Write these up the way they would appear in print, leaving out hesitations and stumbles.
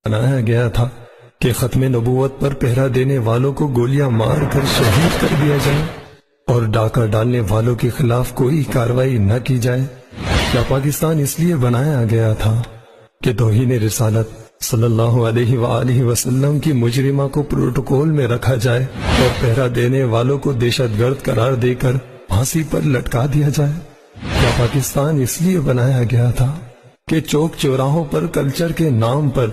بنایا گیا تھا کہ ختم نبوت پر پہرا دینے والوں کو گولیاں مار کر شہید کر دیا جائے اور ڈاکہ ڈالنے والوں کے خلاف کوئی کارروائی نہ کی جائے؟ کیا پاکستان اس لیے بنایا گیا تھا کہ توہین رسالت صلی اللہ علیہ وآلہ وسلم کی مجرمہ کو پروٹوکول میں رکھا جائے اور پہرا دینے والوں کو دہشت گرد قرار دے کر پھانسی پر لٹکا دیا جائے؟ کیا پاکستان اس لیے بنایا گیا تھا کہ چوک چوراہوں پر کلچر کے نام پر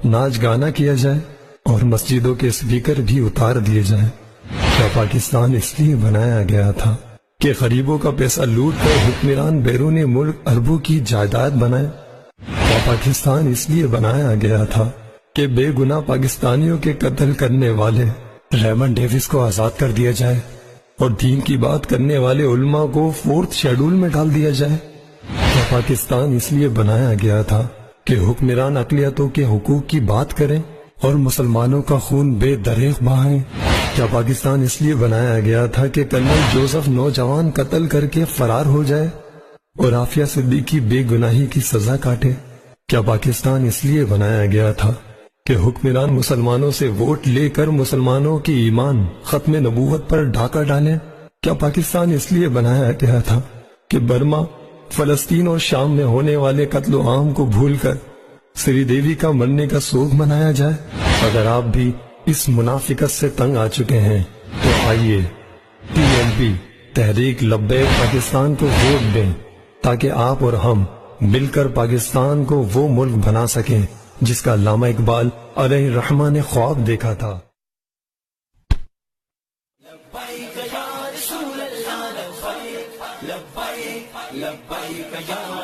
ناچ گانا کیا جائے اور مسجدوں کے سپیکر بھی اتار دیے جائیں؟ کیا پاکستان اس لیے بنایا گیا تھا کہ غریبوں کا پیسہ لوٹ کر حکمران بیرون ملک اربوں کی جائیداد بنائے؟ کیا پاکستان اس لیے بنایا گیا تھا کہ بے گناہ پاکستانیوں کے قتل کرنے والے ریمنڈ ڈیوس کو آزاد کر دیا جائے اور دین کی بات کرنے والے علماء کو 4th شیڈول میں ڈال دیا جائے؟ کیا پاکستان اس لیے بنایا گیا تھا کہ حکمران اقلیتوں کے حقوق کی بات کریں اور مسلمانوں کا خون بے دریغ بہائیں؟ کیا پاکستان اس لیے بنایا گیا تھا کہ کرنل جوزف نوجوان قتل کر کے فرار ہو جائے اور عافیہ صدیقی بے گناہی کی سزا کاٹے؟ کیا پاکستان اس لیے بنایا گیا تھا کہ حکمران مسلمانوں سے ووٹ لے کر مسلمانوں کی ایمان ختم نبوت پر ڈاکہ ڈالیں؟ کیا پاکستان اس لیے بنایا گیا تھا کہ برما، فلسطین اور شام میں ہونے والے قتل و عام کو بھول کر سری دیوی کا مرنے کا سوگ منایا جائے؟ اگر آپ بھی اس منافقت سے تنگ آ چکے ہیں تو آئیے TLP تحریک لبیک پاکستان کو ووٹ دیں تاکہ آپ اور ہم مل کر پاکستان کو وہ ملک بنا سکیں جس کا علامہ اقبال علیہ الرحمہ نے خواب دیکھا تھا۔ لبیک یا رسول اللہ، لبیک لبیک لبیک یا